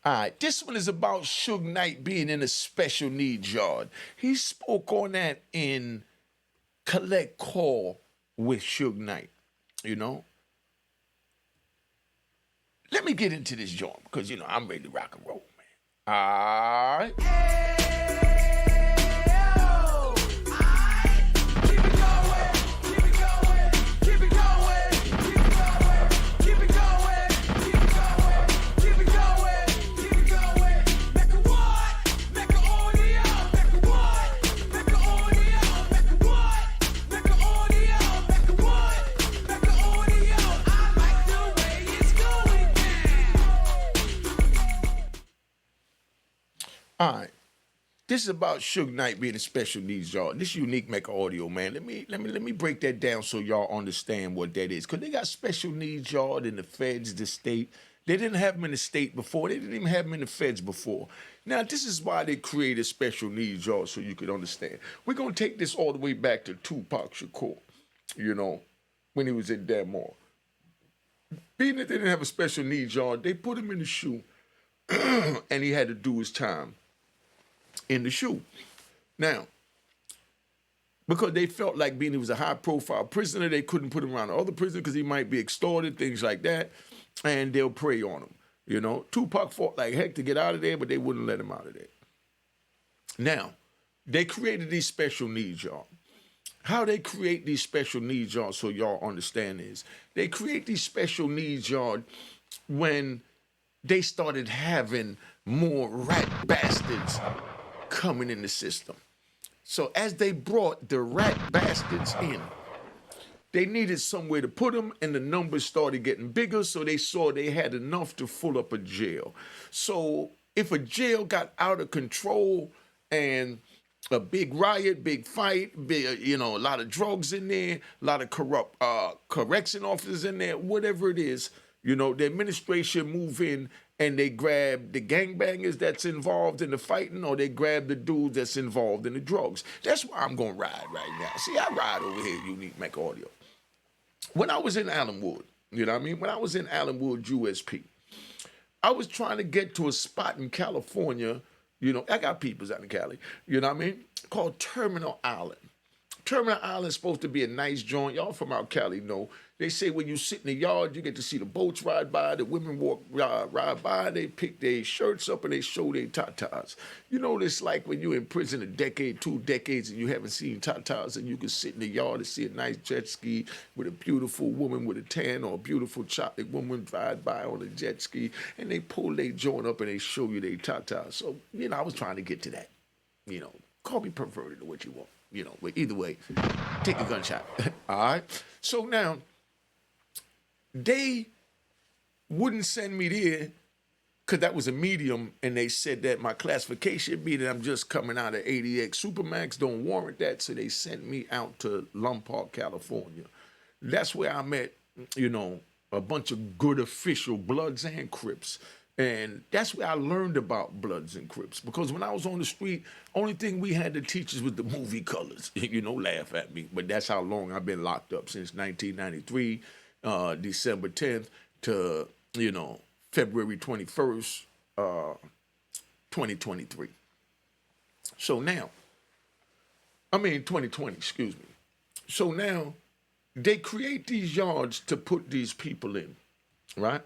All right, this one is about Suge Knight being in a special needs yard. He spoke on that in Collect Call with Suge Knight. You know, let me get into this joint because I'm ready to rock and roll, man. All right. All right. This is about Suge Knight being a special needs yard. This unique Mecca audio, man. Let me break that down so y'all understand what that is. Cause they got special needs yard in the feds, the state. They didn't have them in the state before. They didn't even have them in the feds before. Now this is why they created special needs yard so you could understand. We're gonna take this all the way back to Tupac Shakur. When he was in Denmark. Being that they didn't have a special needs yard, they put him in the shoe, and he had to do his time in the shoe. Now, because they felt like being he was a high-profile prisoner, they couldn't put him around the other prisoners because he might be extorted, things like that, and they'll prey on him. Tupac fought like heck to get out of there, but they wouldn't let him out of there. Now, they created these special needs, y'all. How they create these special needs, y'all, so y'all understand is, they create these special needs, y'all, when they started having more rat bastards coming in the system. So as they brought the rat bastards in, they needed somewhere to put them, and the numbers started getting bigger, so they saw they had enough to fill up a jail. So if a jail got out of control and a big riot, big fight, a lot of drugs in there, a lot of corrupt correction officers in there, whatever it is, the administration move in and they grab the gangbangers that's involved in the fighting, or they grab the dude that's involved in the drugs. That's why I'm going to ride right now. See, I ride over here, Unique Mecca Audio. When I was in Allenwood, When I was in Allenwood, USP, I was trying to get to a spot in California. I got peoples out in Cali, called Terminal Island. Terminal Island's supposed to be a nice joint. Y'all from out Cali know. They say when you sit in the yard, you get to see the boats ride by, the women ride by, they pick their shirts up and they show their tatas. It's like when you're in prison a decade, 2 decades, and you haven't seen tatas, and you can sit in the yard and see a nice jet ski with a beautiful woman with a tan, or a beautiful chocolate woman ride by on a jet ski, and they pull their joint up and they show you their tatas. So, I was trying to get to that. Call me perverted or what you want. But either way, take a gunshot. All right? So now, they wouldn't send me there because that was a medium, and they said that my classification be that I'm just coming out of 80X Supermax don't warrant that, so they sent me out to Lombard, California. That's where I met, a bunch of good official Bloods and Crips. And that's where I learned about Bloods and Crips, because when I was on the street, only thing we had to teach us was the movie colors. Laugh at me, but that's how long I've been locked up, since 1993, December 10th to, February 21st, 2023. So now, 2020, excuse me. So now, they create these yards to put these people in, right?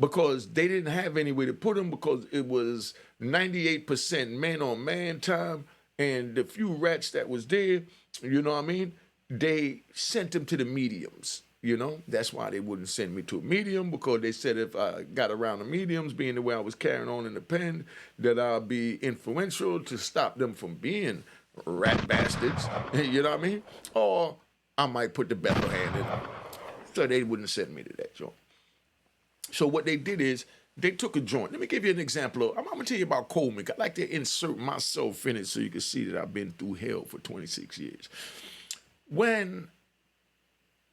Because they didn't have anywhere to put them, because it was 98% man-on-man time, and the few rats that was there, they sent them to the mediums, That's why they wouldn't send me to a medium, because they said if I got around the mediums, being the way I was carrying on in the pen, that I'd be influential to stop them from being rat bastards, Or I might put the better hand in them. So they wouldn't send me to that joint. So what they did is they took a joint. Let me give you an example. I'm going to tell you about Coleman. I like to insert myself in it so you can see that I've been through hell for 26 years. When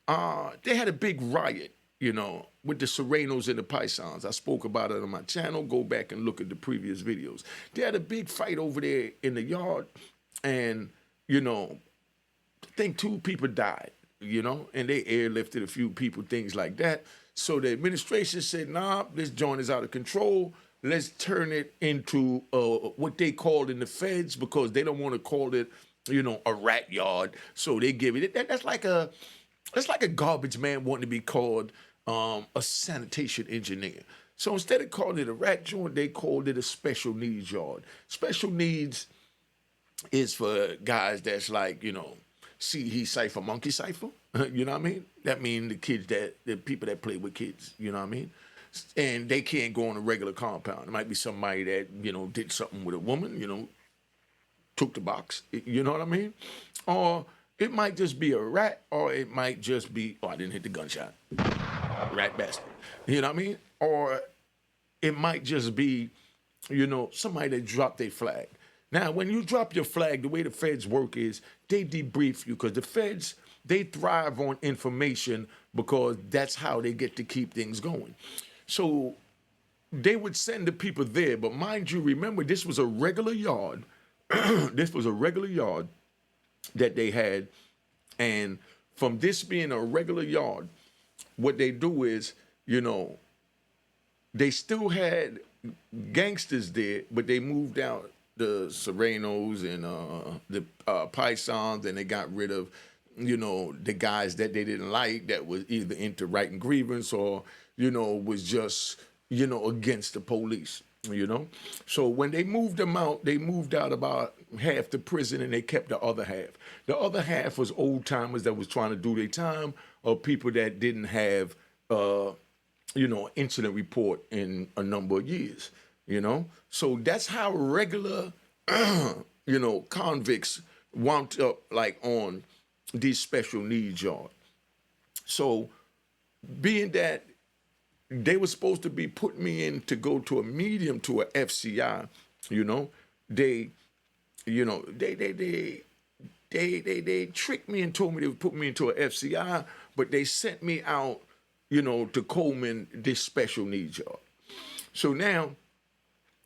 they had a big riot, with the Serenos and the Pisons. I spoke about it on my channel. Go back and look at the previous videos. They had a big fight over there in the yard, and, I think 2 people died, and they airlifted a few people, things like that. So the administration said, nah, this joint is out of control. let's turn it into what they call in the feds, because they don't want to call it, a rat yard. So they give it that's like a garbage man wanting to be called a sanitation engineer. So instead of calling it a rat joint, they called it a special needs yard. Special needs is for guys that's like, see, he cipher, monkey cipher. You know what I mean? That mean the people that play with kids, you know what I mean? And they can't go on a regular compound. It might be somebody that, did something with a woman, took the box, you know what I mean? Or it might just be a rat, or it might just be, oh, I didn't hit the gunshot. Rat bastard. You know what I mean? Or it might just be, somebody that dropped their flag. Now, when you drop your flag, the way the feds work is they debrief you, because the feds, they thrive on information, because that's how they get to keep things going. So they would send the people there, but mind you, remember, this was a regular yard. This was a regular yard that they had. And from this being a regular yard, what they do is, they still had gangsters there, but they moved out the Serenos and the Pisons, and they got rid of, the guys that they didn't like, that was either into writing grievance or, was just, against the police. So when they moved them out, they moved out about half the prison, and they kept the other half. The other half was old timers that was trying to do their time, or people that didn't have, incident report in a number of years. So that's how regular, convicts wound up like on these special needs yard. So being that they were supposed to be putting me in to go to a medium to a FCI, they tricked me and told me they would put me into a FCI, but they sent me out, to Coleman, this special needs yard. So now,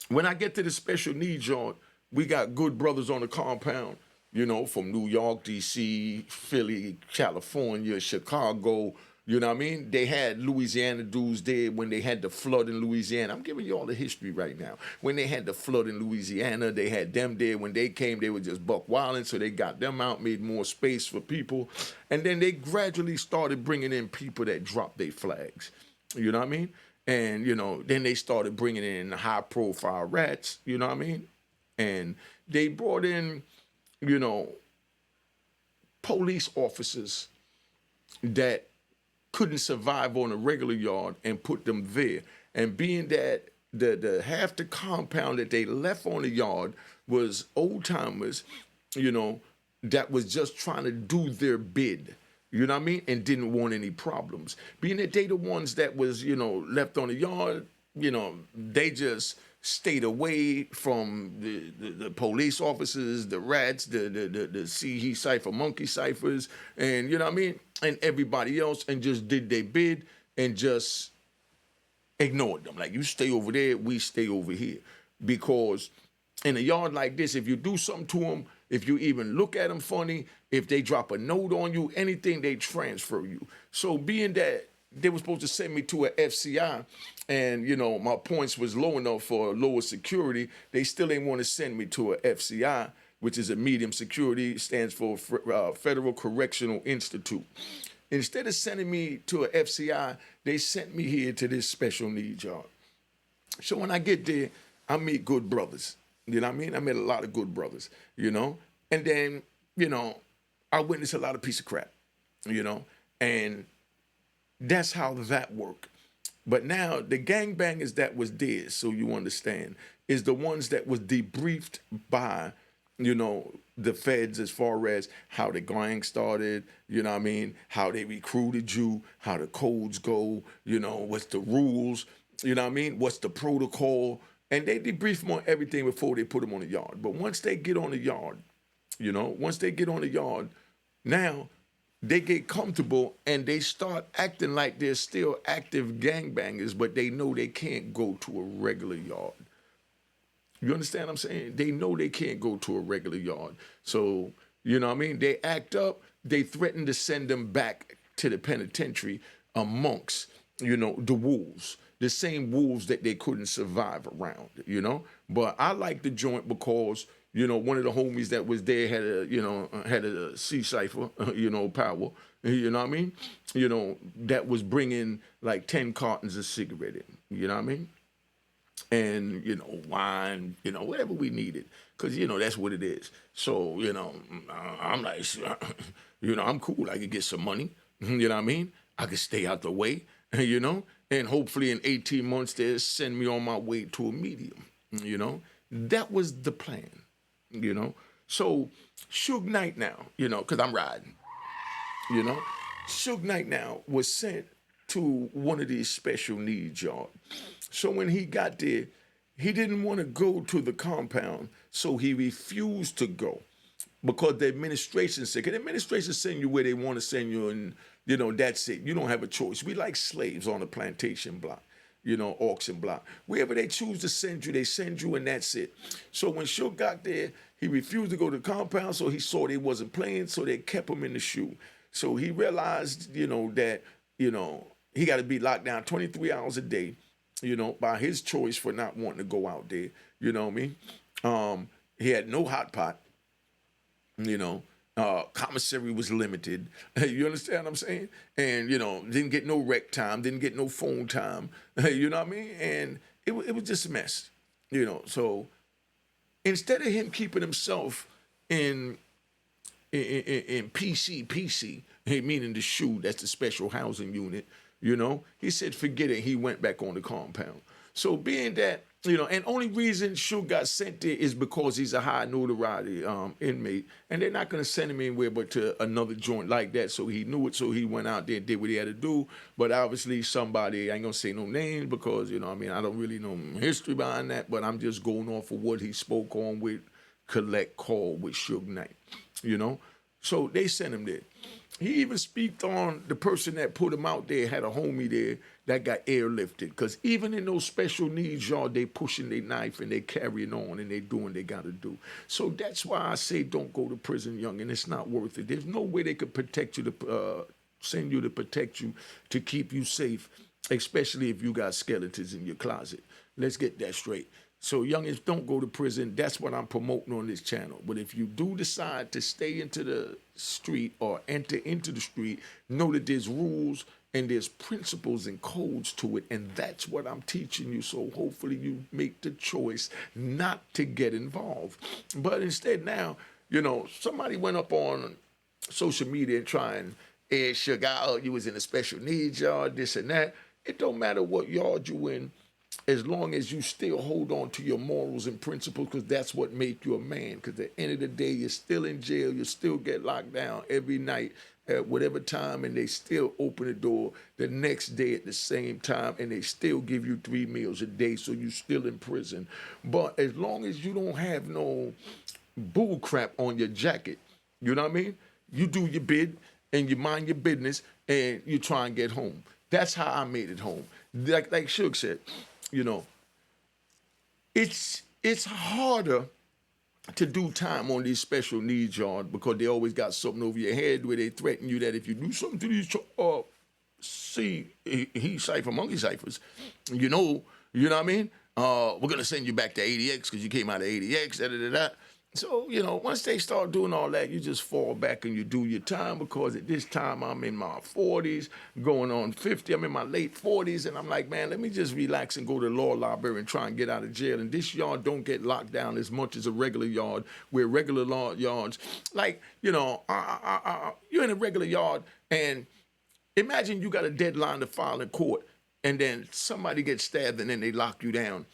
when I get to the special needs yard, we got good brothers on the compound, from New York, D.C., Philly, California, Chicago. You know what I mean? They had Louisiana dudes there when they had the flood in Louisiana. I'm giving you all the history right now. When they had the flood in Louisiana, they had them there. When they came, they were just buck wilding, so they got them out, made more space for people. And then they gradually started bringing in people that dropped their flags. You know what I mean? And, then they started bringing in high-profile rats, you know what I mean? And they brought in, police officers that couldn't survive on a regular yard and put them there. And being that the half the compound that they left on the yard was old timers, that was just trying to do their bid. You know what I mean? And didn't want any problems. Being that they the ones that was, left on the yard, they just stayed away from the police officers, the rats, the he cipher, monkey ciphers, and you know what I mean? And everybody else, and just did their bid and just ignored them. Like, you stay over there, we stay over here. Because in a yard like this, if you do something to them, if you even look at them funny, if they drop a note on you, anything, they transfer you. So being that they were supposed to send me to a FCI, and, my points was low enough for lower security, they still ain't want to send me to a FCI, which is a medium security, stands for Federal Correctional Institute. Instead of sending me to a FCI, they sent me here to this special needs yard. So when I get there, I meet good brothers. You know what I mean? I met a lot of good brothers, And then, I witnessed a lot of piece of crap, And that's how that worked. But now the gangbangers that was there, so you understand, is the ones that was debriefed by, the feds, as far as how the gang started, how they recruited you, how the codes go, what's the rules, what's the protocol. And they debrief them on everything before they put them on the yard. But once they get on the yard, now they get comfortable and they start acting like they're still active gangbangers, but they know they can't go to a regular yard. You understand what I'm saying? They know they can't go to a regular yard. So, they act up, they threaten to send them back to the penitentiary amongst, the wolves. the same wolves that they couldn't survive around, you know. But I like the joint because, you know, one of the homies that was there had a C cipher, you know, power, you know what I mean? You know, that was bringing like 10 cartons of cigarette in, you know what I mean? And, you know, wine, you know, whatever we needed, because, you know, that's what it is. So, you know, I'm like, you know, I'm cool. I could get some money, you know what I mean? I could stay out the way, you know, and hopefully in 18 months they'll send me on my way to a medium, you know. That was the plan, you know. So Suge Knight now, you know, because I'm riding, you know. Suge Knight now was sent to one of these special needs yard. So when he got there, he didn't want to go to the compound, so he refused to go because the administration said, "Cause the administration send you where they want to send you, and you know that's it. You don't have a choice. We like slaves on the plantation block, you know, auction block. Wherever they choose to send you, they send you, and that's it." So when Suge got there, he refused to go to the compound, so he saw they wasn't playing, so they kept him in the shoe. So he realized, you know, that you know he got to be locked down 23 hours a day, you know, by his choice for not wanting to go out there. You know what I mean? He had no hot pot, you know. Commissary was limited. You understand what I'm saying? And, you know, didn't get no rec time, didn't get no phone time. You know what I mean? And it was just a mess, you know. So instead of him keeping himself in PC, meaning the shoe, that's the special housing unit, you know, he said, forget it. He went back on the compound. So being that, you know, and only reason Suge got sent there is because he's a high notoriety inmate, and they're not going to send him anywhere but to another joint like that. So he knew it, so he went out there and did what he had to do. But obviously somebody, I ain't going to say no names because, you know, I mean, I don't really know history behind that, but I'm just going off of what he spoke on with Collect Call with Suge Knight, you know. So they sent him there. He even speaked on the person that put him out there, had a homie there that got airlifted. Because even in those special needs yard, they pushing their knife and they carrying on and they doing what they got to do. So that's why I say don't go to prison, young, and it's not worth it. There's no way they could protect you to send you to protect you to keep you safe, especially if you got skeletons in your closet. Let's get that straight. So youngins, don't go to prison. That's what I'm promoting on this channel. But if you do decide to stay into the street or enter into the street, know that there's rules and there's principles and codes to it. And that's what I'm teaching you. So hopefully you make the choice not to get involved. But instead now, you know, somebody went up on social media and try and air Suge out. Oh, you was in a special needs yard, this and that. It don't matter what yard you in, as long as you still hold on to your morals and principles, because that's what make you a man. Because at the end of the day, you're still in jail, you still get locked down every night at whatever time, and they still open the door the next day at the same time, and they still give you 3 meals a day, so you're still in prison. But as long as you don't have no bull crap on your jacket, you know what I mean? You do your bid, and you mind your business, and you try and get home. That's how I made it home. Like Suge said, you know, it's harder to do time on these special needs yard because they always got something over your head where they threaten you that if you do something to these he cipher monkey ciphers, you know what I mean? We're gonna send you back to ADX because you came out of ADX, da da da da. So, you know, once they start doing all that, you just fall back and you do your time, because at this time I'm in my 40s, going on 50. I'm in my late 40s, and I'm like, man, let me just relax and go to the law library and try and get out of jail. And this yard don't get locked down as much as a regular yard, where regular law yards, like, you know, you're in a regular yard, and imagine you got a deadline to file in court, and then somebody gets stabbed and then they lock you down.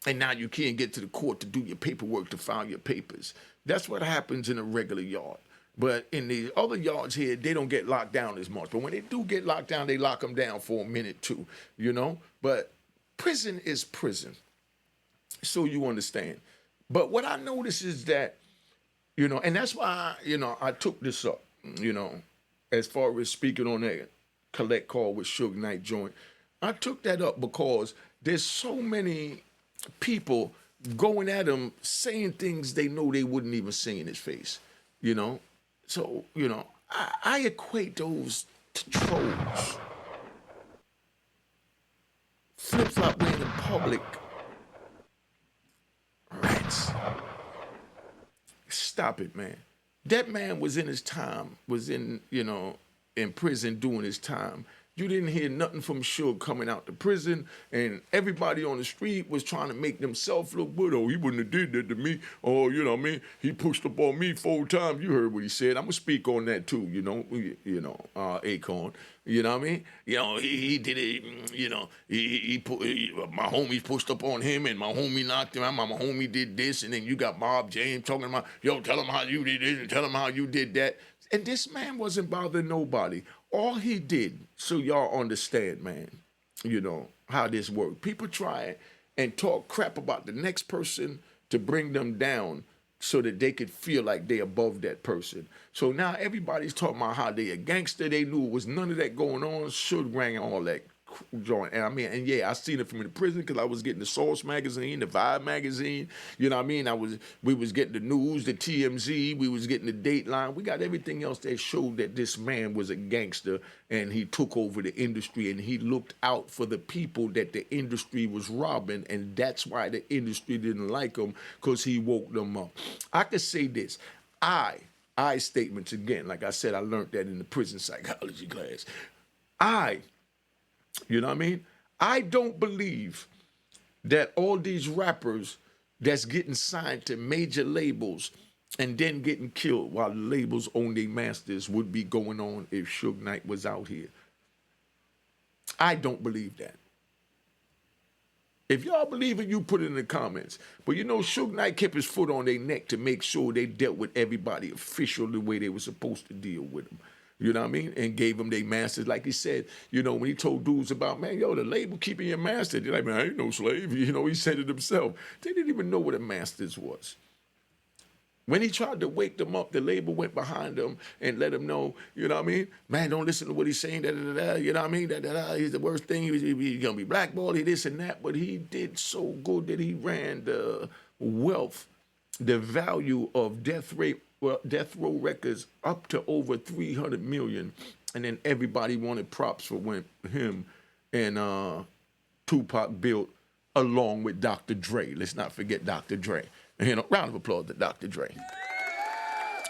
And now you can't get to the court to do your paperwork, to file your papers. That's what happens in a regular yard. But in the other yards here, they don't get locked down as much. But when they do get locked down, they lock them down for a minute too, you know? But prison is prison, so you understand. But what I notice is that, you know, and that's why, you know, I took this up, you know, as far as speaking on that Collect Call with Suge Knight joint. I took that up because there's so many people going at him saying things they know they wouldn't even say in his face, you know? So, you know, I equate those to trolls. Flip flip-flop wearing in public. Rats. Stop it, man. That man was in his time, was in, in prison doing his time. You didn't hear nothing from Suge coming out to prison, and everybody on the street was trying to make themselves look good. Oh, he wouldn't have did that to me. Oh, you know what I mean? He pushed up on me 4 times. You heard what he said. I'm gonna speak on that too. Acorn. You know what I mean? He did it. My homies pushed up on him, and my homie knocked him out. My homie did this, and then you got Bob James talking about, yo, tell him how you did this, and tell him how you did that. And this man wasn't bothering nobody. All he did, so y'all understand, man, how this works. People try and talk crap about the next person to bring them down so that they could feel like they above that person. So now everybody's talking about how they a gangster. They knew it was none of that going on. Should rang all that joint. And I seen it from in the prison because I was getting the Source magazine, the Vibe magazine. You know what I mean? We was getting the news, the TMZ. We was getting the Dateline. We got everything else that showed that this man was a gangster and he took over the industry and he looked out for the people that the industry was robbing, and that's why the industry didn't like him, because he woke them up. I could say this. I statements again. Like I said, I learned that in the prison psychology class. You know what I mean? I don't believe that all these rappers that's getting signed to major labels and then getting killed while the labels own their masters would be going on if Suge Knight was out here. I don't believe that. If y'all believe it, you put it in the comments. But Suge Knight kept his foot on their neck to make sure they dealt with everybody official the way they were supposed to deal with them. You know what I mean? And gave them their masters. Like he said, when he told dudes about, man, the label keeping your master. They're like, man, I ain't no slave. He said it himself. They didn't even know what a masters was. When he tried to wake them up, the label went behind them and let them know, you know what I mean? Man, don't listen to what he's saying, you know what I mean? He's the worst thing. He's going to be blackballed, he this and that. But he did so good that he ran the wealth, the value of Death Row Records up to over 300 million, and then everybody wanted props for when him and Tupac built, along with Dr. Dre. Let's not forget Dr. Dre. Round of applause to Dr. Dre.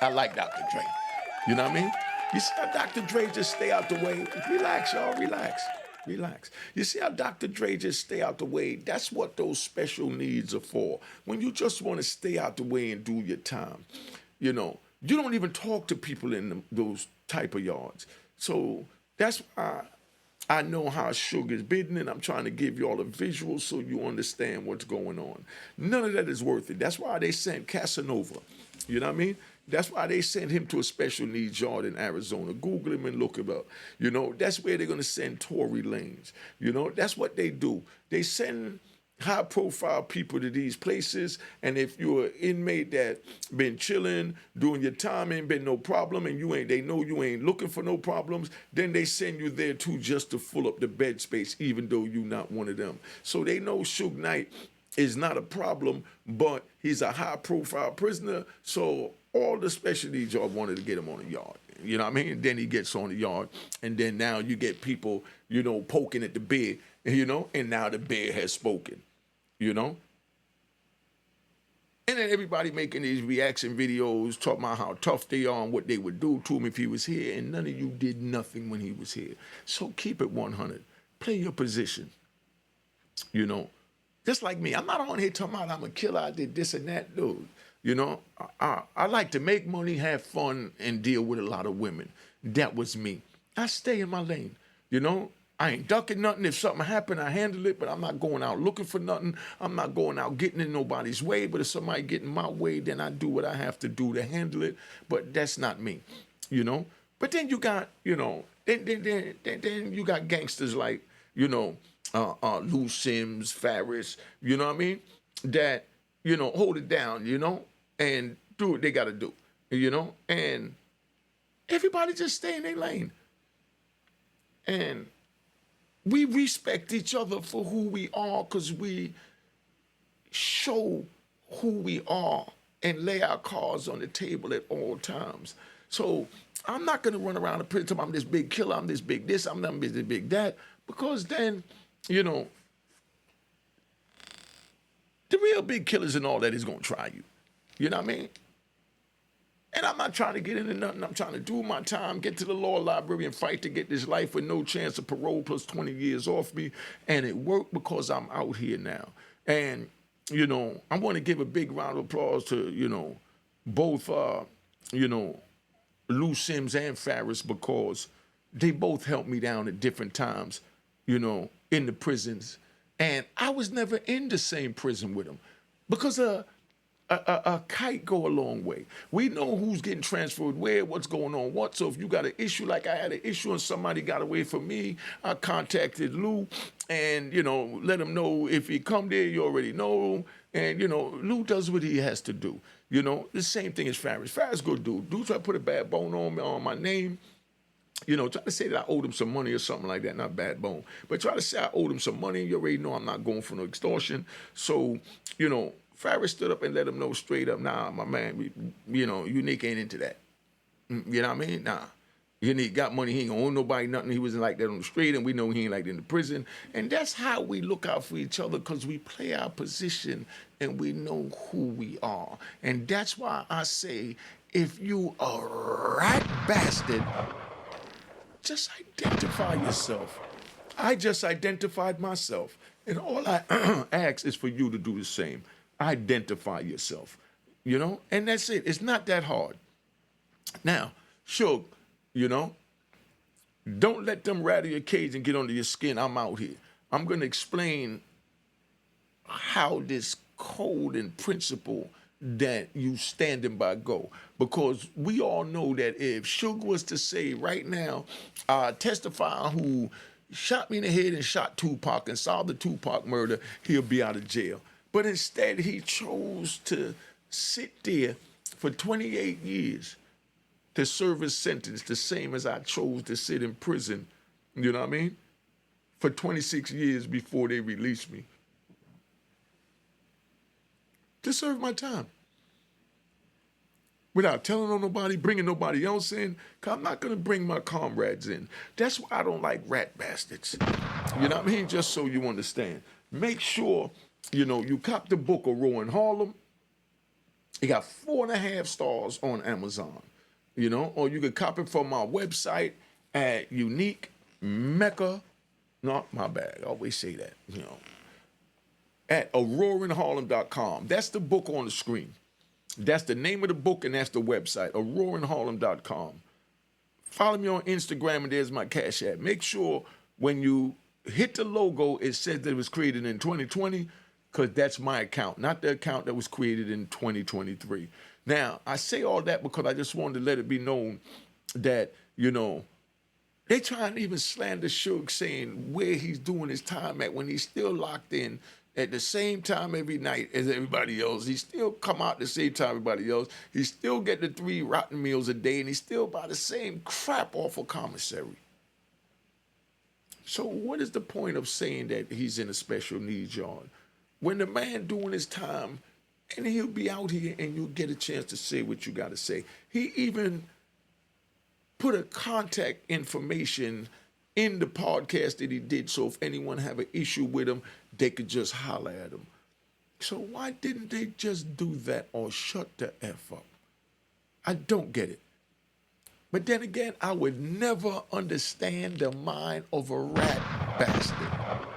I like Dr. Dre. You know what I mean? You see how Dr. Dre just stay out the way? Relax, y'all. Relax. You see how Dr. Dre just stay out the way? That's what those special needs are for. When you just want to stay out the way and do your time. You don't even talk to people in those type of yards. So that's why I know how Suge is bidding, and I'm trying to give you all a visual so you understand what's going on. None of that is worth it. That's why they sent Casanova. You know what I mean? That's why they sent him to a special needs yard in Arizona. Google him and look him up. That's where they're going to send Tory Lanez. That's what they do. They send high-profile people to these places, and if you're an inmate that been chilling, doing your time, ain't been no problem, and they know you ain't looking for no problems, then they send you there too just to fill up the bed space, even though you're not one of them. So they know Suge Knight is not a problem, but he's a high-profile prisoner, so all the special needs y'all wanted to get him on the yard. You know what I mean? And then he gets on the yard, and then now you get people, poking at the bear, and now the bear has spoken. And then everybody making these reaction videos, talking about how tough they are and what they would do to him if he was here, and none of you did nothing when he was here. So keep it 100. Play your position. Just like me. I'm not on here talking about I'm a killer, I did this and that, dude. I like to make money, have fun, and deal with a lot of women. That was me. I stay in my lane, I ain't ducking nothing. If something happened, I handle it, but I'm not going out looking for nothing. I'm not going out getting in nobody's way, but if somebody get in my way, then I do what I have to do to handle it, but that's not me, But then you got, then you got gangsters like, Lou Sims, Farris, you know what I mean? That, hold it down, and do what they got to do, and everybody just stay in their lane. And we respect each other for who we are, because we show who we are and lay our cards on the table at all times. So I'm not going to run around and pretend I'm this big killer, I'm this big this, I'm this big that, because then, The real big killers and all that is going to try you. You know what I mean? And I'm not trying to get into nothing. I'm trying to do my time, get to the law library and fight to get this life with no chance of parole plus 20 years off me. And it worked because I'm out here now. And, you know, I want to give a big round of applause to, you know, both, you know, Lou Sims and Farris, because they both helped me down at different times, you know, in the prisons. And I was never in the same prison with them because a kite go a long way. We know who's getting transferred where, what's going on, what. So if you got an issue, like I had an issue and somebody got away from me, I contacted Lou and, you know, let him know if he come there, you already know. And, you know, Lou does what he has to do. You know, the same thing as Farris. Farris good dude. Dude try to put a bad bone on my name. You know, try to say that I owed him some money or something like that, not bad bone. But try to say I owed him some money. You already know I'm not going for no extortion. So, you know, Farris stood up and let him know straight up, nah, my man, you know, Unique ain't into that. You know what I mean? Nah. Unique got money, he ain't gonna owe nobody nothing. He wasn't like that on the street, and we know he ain't like that in the prison. And that's how we look out for each other, because we play our position and we know who we are. And that's why I say, if you a rat bastard, just identify yourself. I just identified myself. And all I ask is for you to do the same. Identify yourself, you know? And that's it. It's not that hard. Now, Suge, you know, don't let them rattle your cage and get under your skin. I'm out here. I'm going to explain how this code and principle that you standing by go. Because we all know that if Suge was to say right now, testify who shot me in the head and shot Tupac and solved the Tupac murder, he'll be out of jail. But instead, he chose to sit there for 28 years to serve his sentence, the same as I chose to sit in prison, you know what I mean, for 26 years before they released me. To serve my time. Without telling on nobody, bringing nobody else in, because I'm not going to bring my comrades in. That's why I don't like rat bastards. You know what I mean? Just so you understand. Make sure, you know, you cop the book of Rowan Harlem. It got 4.5 stars on Amazon, you know, or you could cop it from my website at Unique Mecca. No, my bad. I always say that, you know, at auroranharlem.com. That's the book on the screen. That's the name of the book, and that's the website, auroranharlem.com. Follow me on Instagram, and there's my Cash App. Make sure when you hit the logo, it says that it was created in 2020, because that's my account, not the account that was created in 2023. Now, I say all that because I just wanted to let it be known that, you know, they trying to even slander Suge, saying where he's doing his time at when he's still locked in at the same time every night as everybody else. He still come out the same time everybody else. He still get the 3 rotten meals a day, and he still buy the same crap off of commissary. So what is the point of saying that he's in a special needs yard when the man doing his time, and he'll be out here and you'll get a chance to say what you got to say? He even put a contact information in the podcast that he did, so if anyone have an issue with him, they could just holler at him. So why didn't they just do that or shut the F up? I don't get it. But then again, I would never understand the mind of a rat bastard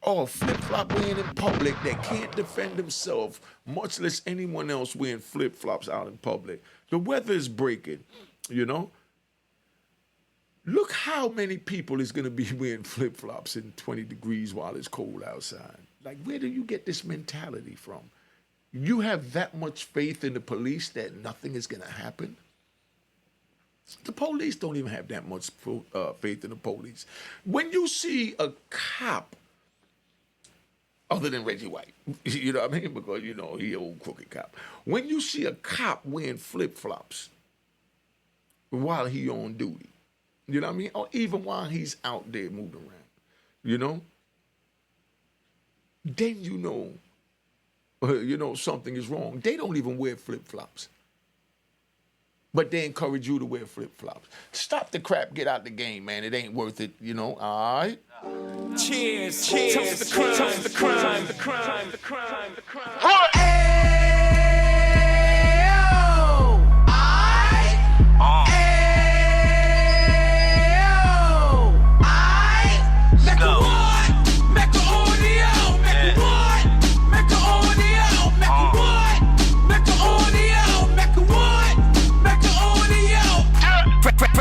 or a flip-flop wearing in public that can't defend himself, much less anyone else wearing flip-flops out in public. The weather is breaking, you know? Look how many people is going to be wearing flip-flops in 20 degrees while it's cold outside. Like, where do you get this mentality from? You have that much faith in the police that nothing is going to happen? The police don't even have that much faith in the police. When you see a cop, other than Reggie White, you know what I mean? Because, you know, he old crooked cop. When you see a cop wearing flip-flops while he on duty, you know what I mean? Or even while he's out there moving around, you know? Then you know something is wrong. They don't even wear flip-flops. But they encourage you to wear flip-flops. Stop the crap, get out the game, man. It ain't worth it, you know, all right? Cheers. Toast the crime. Toast the crime. The crime. The crime. The crime.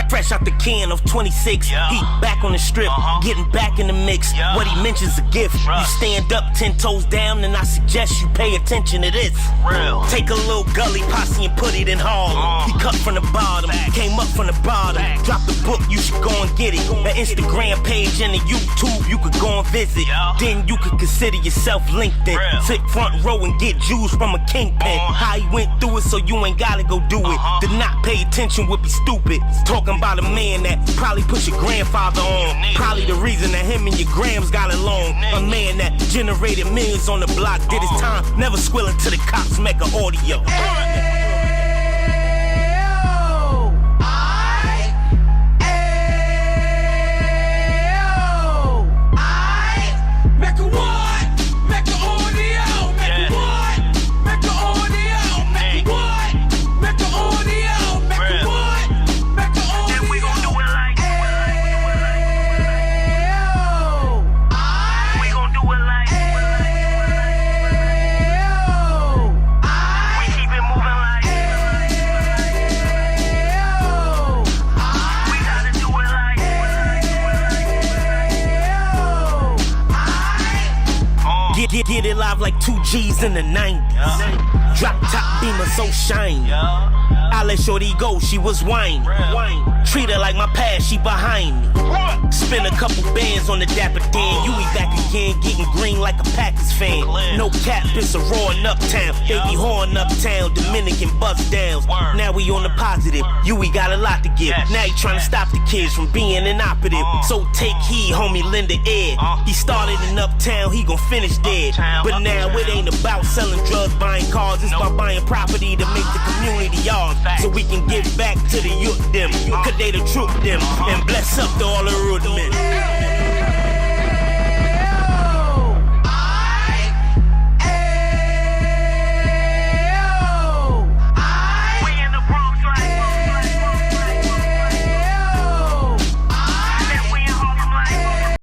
Fresh out the can of 26, yeah. He back on the strip, getting back in the mix. Yeah. What he mentions a gift. You stand up 10 toes down, and I suggest you pay attention to this. Real. Take a little gully posse and put it in Harlem. He cut from the bottom, came up from the bottom. Drop the book, you should go and get it. The Instagram page and the YouTube, you could go and visit. Yeah. Then you could consider yourself LinkedIn. Sit front row and get Jews from a kingpin. How he went through it, so you ain't gotta go do it. To not pay attention would be stupid. Talking about a man that probably put your grandfather on. Probably the reason that him and your grams got along. A man that generated millions on the block, did his time, never squilling to the cops, Mecca audio. Get it live like 2 G's in the 90s. Drop top beamer so shiny. I let shorty go, she was whining. Treat her like my past, she behind me. Spend a couple bands on the Dapper Dan. You be back again, getting green like a Packers fan. No cap, it's a roaring uptown. They be horn uptown, Dominican bust downs. Now we on the positive, we got a lot to give. Now he trying to stop the kids from being inoperative. So take heed, homie, lend a ear. He started in uptown, he gon' finish dead. But now it ain't about selling drugs, buying cars. It's about buying property to make the community yours. So we can give back to the youth them. Cause they the truth them. And bless up to all the root men.